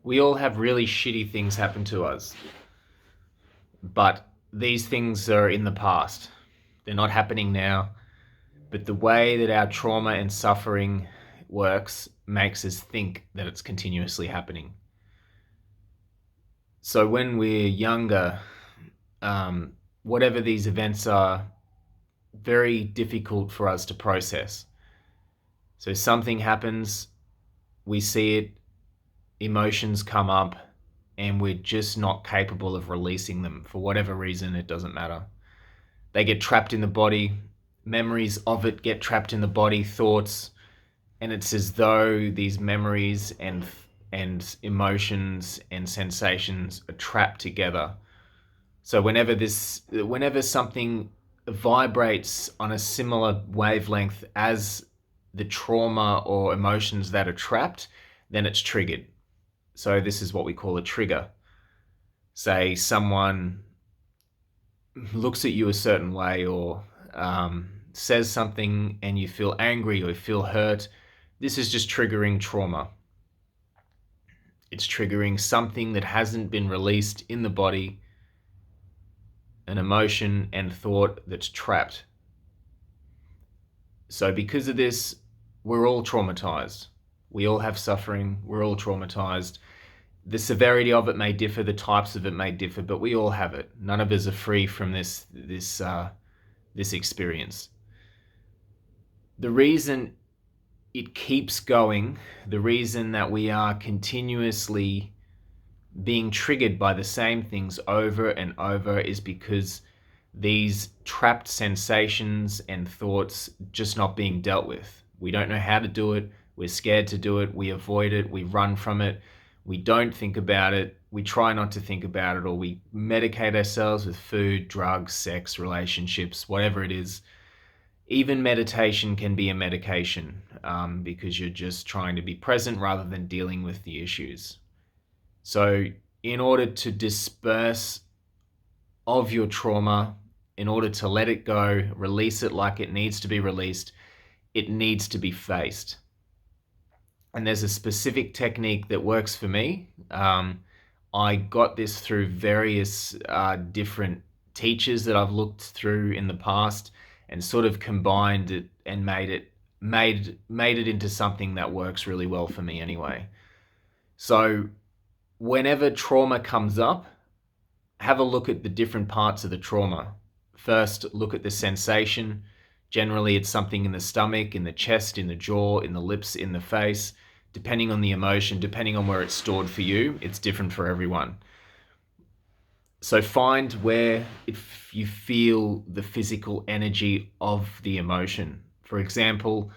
We all have really shitty things happen to us, but these things are in the past. They're not happening now, but the way that our trauma and suffering works makes us think that it's continuously happening. So when we're younger, whatever these events are, very difficult for us to process. So something happens, we see it, emotions come up, and we're just not capable of releasing them for whatever reason. It doesn't matter. They get trapped in the body, memories of it get trapped in the body, thoughts, and it's as though these memories and emotions and sensations are trapped together. So whenever something vibrates on a similar wavelength as the trauma or emotions that are trapped, then it's triggered. So this is what we call a trigger. Say someone looks at you a certain way, or says something and you feel angry or you feel hurt. This is just triggering trauma. It's triggering something that hasn't been released in the body, an emotion and thought that's trapped. So because of this, we're all traumatized. We all have suffering. We're all traumatized. The severity of it may differ, the types of it may differ, but we all have it. None of us are free from this experience. The reason it keeps going, the reason that we are continuously being triggered by the same things over and over, is because these trapped sensations and thoughts just not being dealt with. We don't know how to do it. We're scared to do it. We avoid it. We run from it. We don't think about it. We try not to think about it, or we medicate ourselves with food, drugs, sex, relationships, whatever it is. Even meditation can be a medication, because you're just trying to be present rather than dealing with the issues. So in order to disperse of your trauma, in order to let it go, release it like it needs to be released, it needs to be faced. And there's a specific technique that works for me. I got this through various different teachers that I've looked through in the past, and sort of combined it and made it into something that works really well for me anyway. So whenever trauma comes up, have a look at the different parts of the trauma. First, look at the sensation. Generally, it's something in the stomach, in the chest, in the jaw, in the lips, in the face. Depending on the emotion, depending on where it's stored for you, it's different for everyone. So find where if you feel the physical energy of the emotion. For example,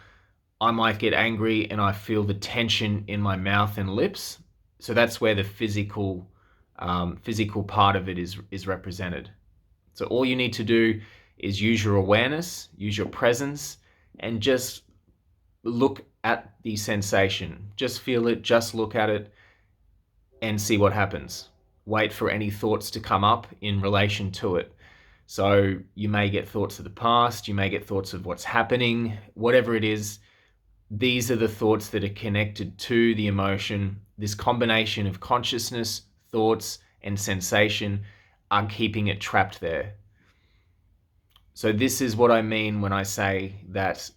I might get angry and I feel the tension in my mouth and lips. So that's where the physical part of it is represented. So all you need to do is use your awareness, use your presence, and just look at the sensation. Just feel it, just look at it, and see what happens. Wait for any thoughts to come up in relation to it. So you may get thoughts of the past, you may get thoughts of what's happening, whatever it is. These are the thoughts that are connected to the emotion. This combination of consciousness, thoughts, and sensation are keeping it trapped there. So this is what I mean when I say that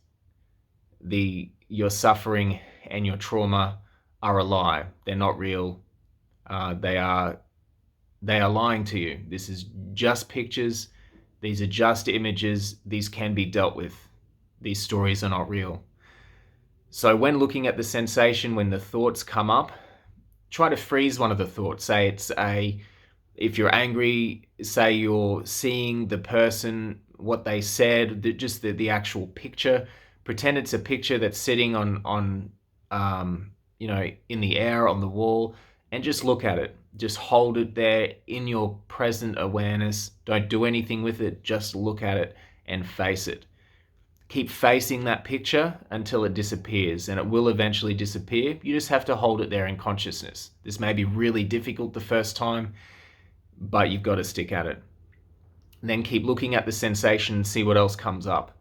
your suffering and your trauma are a lie. They're not real. They are lying to you. This is just pictures. These are just images. These can be dealt with. These stories are not real. So when looking at the sensation, when the thoughts come up, try to freeze one of the thoughts. Say if you're angry, say you're seeing the person, what they said, just the actual picture. Pretend it's a picture that's sitting on in the air on the wall, and just look at it. Just hold it there in your present awareness. Don't do anything with it. Just look at it and face it. Keep facing that picture until it disappears, and it will eventually disappear. You just have to hold it there in consciousness. This may be really difficult the first time, but you've got to stick at it. And then keep looking at the sensation and see what else comes up.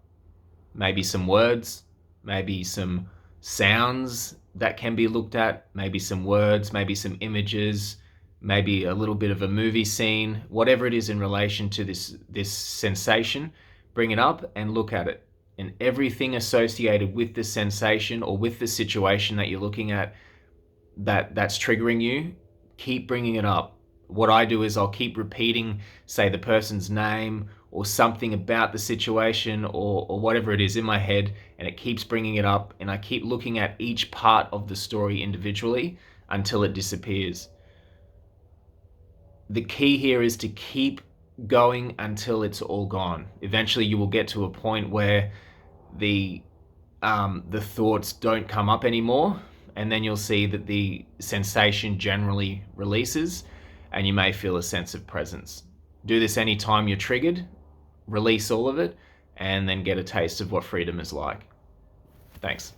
Maybe some words, maybe some sounds that can be looked at, maybe some words, maybe some images, maybe a little bit of a movie scene, whatever it is in relation to this sensation, bring it up and look at it. And everything associated with the sensation or with the situation that you're looking at that's triggering you, keep bringing it up. What I do is I'll keep repeating, say, the person's name or something about the situation or whatever it is in my head, and it keeps bringing it up, and I keep looking at each part of the story individually until it disappears. The key here is to keep going until it's all gone. Eventually you will get to a point where the thoughts don't come up anymore, and then you'll see that the sensation generally releases and you may feel a sense of presence. Do this anytime you're triggered, release all of it, and then get a taste of what freedom is like. Thanks.